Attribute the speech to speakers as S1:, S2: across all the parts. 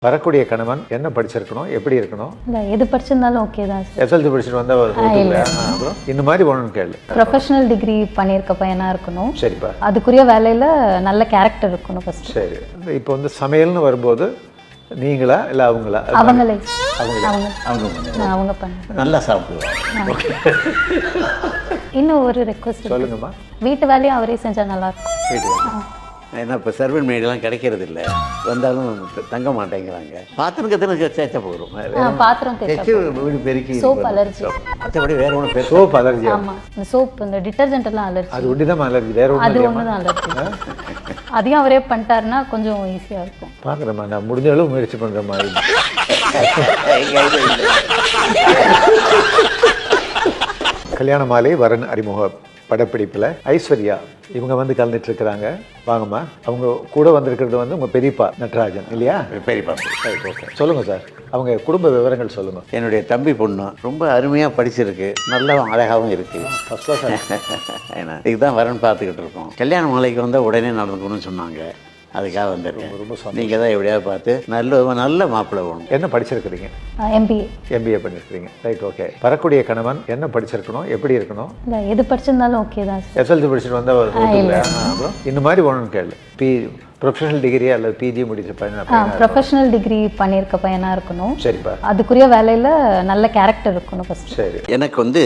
S1: வரக்கூடிய கணவன் என்ன படிச்சிருக்கணும், எப்படி இருக்கணும்?
S2: இல்லை எது படிச்சிருந்தாலும் ஓகே தான் சார்.
S1: எஸ்எல்சி படிச்சுட்டு வந்தால் அப்புறம் இந்த மாதிரி ஒன்றும் கேள்வி.
S2: ப்ரொஃபஷனல் டிகிரி பண்ணியிருக்க பையனாக இருக்கணும்.
S1: சரிப்பா.
S2: அதுக்குரிய வேலையில் நல்ல கேரக்டர் இருக்கணும் ஃபர்ஸ்ட்.
S1: சரி, இப்போ வந்து சமையல்னு வரும்போது நீங்களா இல்லை அவங்களா?
S2: அவங்களே
S3: அவங்க
S2: பண்ண
S3: நல்லா சாப்பிடுவாங்க.
S2: இன்னும் ஒரு ரெக்வஸ்ட்
S1: சொல்லுங்கம்மா.
S2: வீட்டு வேலையும் அவரே செஞ்சால் நல்லாயிருக்கும்.
S1: வீட்டு வேலை.
S3: ஏன்னா இப்போ சர்வன் மேடெல்லாம் கிடைக்கிறது இல்லை, வந்தாலும் தங்க மாட்டேங்கிறாங்க. பாத்திரம் கத்தின சேர்த்த போகிறோம்,
S2: பாத்திரம்
S3: தேய்ச்சி வீடு பெருக்கி.
S2: Soap allergy.
S3: மற்றபடி வேற ஒன்றும் பேர்
S1: சோப் அலர்ஜி.
S2: ஆமாம், இந்த சோப் இந்த டிட்டர்ஜென்ட் எல்லாம் அலர்ஜி.
S1: அது ஒன்று தான் அலர்ஜி, வேற ஒன்று.
S2: அது ஒன்று தான் அலர்ஜி. அதையும் அவரே பண்ணிட்டாருன்னா கொஞ்சம் ஈஸியாக இருக்கும்.
S1: பார்க்குறேம்மா, நான் முடிஞ்ச அளவு முயற்சி பண்ணுற மாதிரி. கல்யாண மாலை வரன் அறிமுக படப்பிடிப்பில் ஐஸ்வர்யா இவங்க வந்து கலந்துட்டு இருக்கிறாங்க. வாங்கம்மா. அவங்க கூட வந்திருக்கிறது வந்து உங்கள் பெரியப்பா நட்ராஜன் இல்லையா?
S3: பெரியப்பா.
S1: ஓகே, சொல்லுங்கள் சார், அவங்க குடும்ப விவரங்கள் சொல்லுங்கள்.
S3: என்னுடைய தம்பி பொண்ணு ரொம்ப அருமையாக படிச்சிருக்கு, நல்லா அழகாகவும் இருக்குது.
S1: First class.
S3: ஏன்னா இதுதான் வரன் பார்த்துக்கிட்டு இருக்கோம். கல்யாண மாலைக்கு வந்தால் உடனே நடந்துக்கணும்னு சொன்னாங்க, அதுக்காக வந்துருக்கேன்.
S1: ரொம்ப
S3: நீங்கள் தான் எப்படியாவது பார்த்து நல்ல மாப்பிள்ளை வேணும்.
S1: என்ன படிச்சிருக்கிறீங்க?
S2: எம்பிஏ.
S1: எம்பிஏ பண்ணியிருக்கிறீங்க. Right, okay. வரக்கூடிய கணவன் என்ன படிச்சிருக்கணும், எப்படி இருக்கணும்?
S2: இல்லை எது படிச்சிருந்தாலும் ஓகே தான் சார்.
S1: எஸ்எல்சி படிச்சுட்டு வந்தால் அப்புறம் இந்த மாதிரி ஒன்றும் கேள்வி. ப்ரொஃபஷனல் டிகிரியா அல்லது பிஜி முடிச்ச பையனா?
S2: ப்ரொஃபஷனல் டிகிரி பண்ணியிருக்க பையனாக இருக்கணும்.
S1: சரிப்பா.
S2: அதுக்குரிய வேலையில் நல்ல கேரக்டர் இருக்கணும் ஃபர்ஸ்ட்.
S1: சரி.
S3: எனக்கு வந்து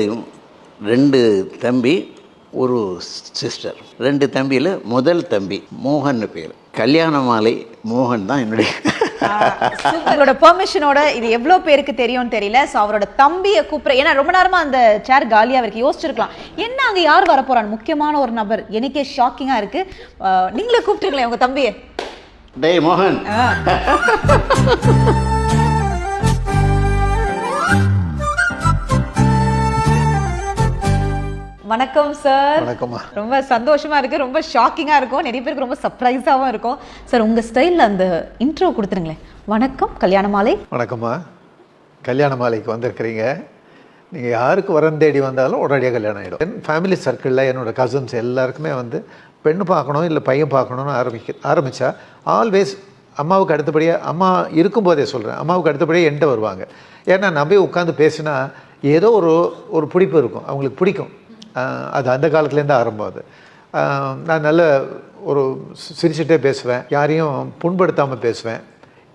S3: 2 தம்பி ஒரு சிஸ்டர். 2 தம்பியில் முதல் தம்பி மோகன் பேர். கல்யாண மாலை மோகன் தான் என்னுடைய.
S4: உங்களோட பெர்மிஷனோட இது எவ்வளோ பேருக்கு தெரியும்னு தெரியல. ஸோ அவரோட தம்பியை கூப்பிட்ற, ஏன்னா ரொம்ப நேரமா அந்த சேர் காலியாக இருக்கு, யோசிச்சிருக்கலாம் என்ன அங்கே யார் வரப்போறான்னு. முக்கியமான ஒரு நபர், எனக்கே ஷாக்கிங்காக இருக்கு. நீங்களே கூப்பிட்டுருங்களேன் உங்க தம்பியை.
S3: டேய் மோகன்.
S4: வணக்கம் சார்.
S1: வணக்கம்மா.
S4: ரொம்ப சந்தோஷமா இருக்கு, ரொம்ப ஷாக்கிங்கா இருக்கும், நிறைய பேருக்கு ரொம்ப சர்ப்ரைஸாகவும் இருக்கும். சார் உங்க ஸ்டைலில் அந்த இன்ட்ரோ கொடுத்துருங்களேன். வணக்கம் கல்யாண மாலை.
S1: வணக்கம்மா. கல்யாண மாலைக்கு வந்திருக்கிறீங்க. நீங்கள் யாருக்கு வரன் தேடி வந்தாலும் உடனடியாக கல்யாணம் ஆகிடும். என் ஃபேமிலி சர்க்கிளில் என்னோடய கசின்ஸ் எல்லாருக்குமே வந்து பெண்ணு பார்க்கணும் இல்லை பையன் பார்க்கணுன்னு ஆரம்பித்தா ஆல்வேஸ் அம்மாவுக்கு அடுத்தபடியாக, அம்மா இருக்கும்போதே சொல்கிறேன், அம்மாவுக்கு அடுத்தபடியாக என்கிட்ட வருவாங்க. ஏன்னா நம்பி உட்காந்து பேசினா ஏதோ ஒரு பிடிப்பு இருக்கும், அவங்களுக்கு பிடிக்கும். அது அந்த காலத்துலேருந்து ஆரம்பம். அது நான் நல்ல ஒரு சிரிச்சுட்டே பேசுவேன், யாரையும் புண்படுத்தாமல் பேசுவேன்.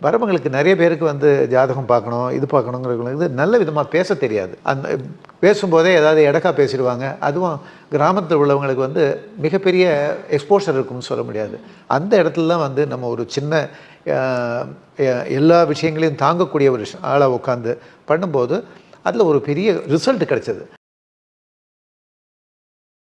S1: வரவங்களுக்கு நிறைய பேருக்கு வந்து ஜாதகம் பார்க்கணும், இது பார்க்கணுங்கிறவங்களுக்கு நல்ல விதமாக பேச தெரியாது. அந்த பேசும்போதே ஏதாவது இடக்கா பேசிடுவாங்க. அதுவும் கிராமத்தில் உள்ளவங்களுக்கு வந்து மிகப்பெரிய எக்ஸ்போஷர் இருக்குன்னு சொல்ல முடியாது. அந்த இடத்துல தான் வந்து நம்ம ஒரு சின்ன எல்லா விஷயங்களையும் தாங்கக்கூடிய ஒரு ஆளாக உட்காந்து பண்ணும்போது அதில் ஒரு பெரிய ரிசல்ட் கிடச்சிது.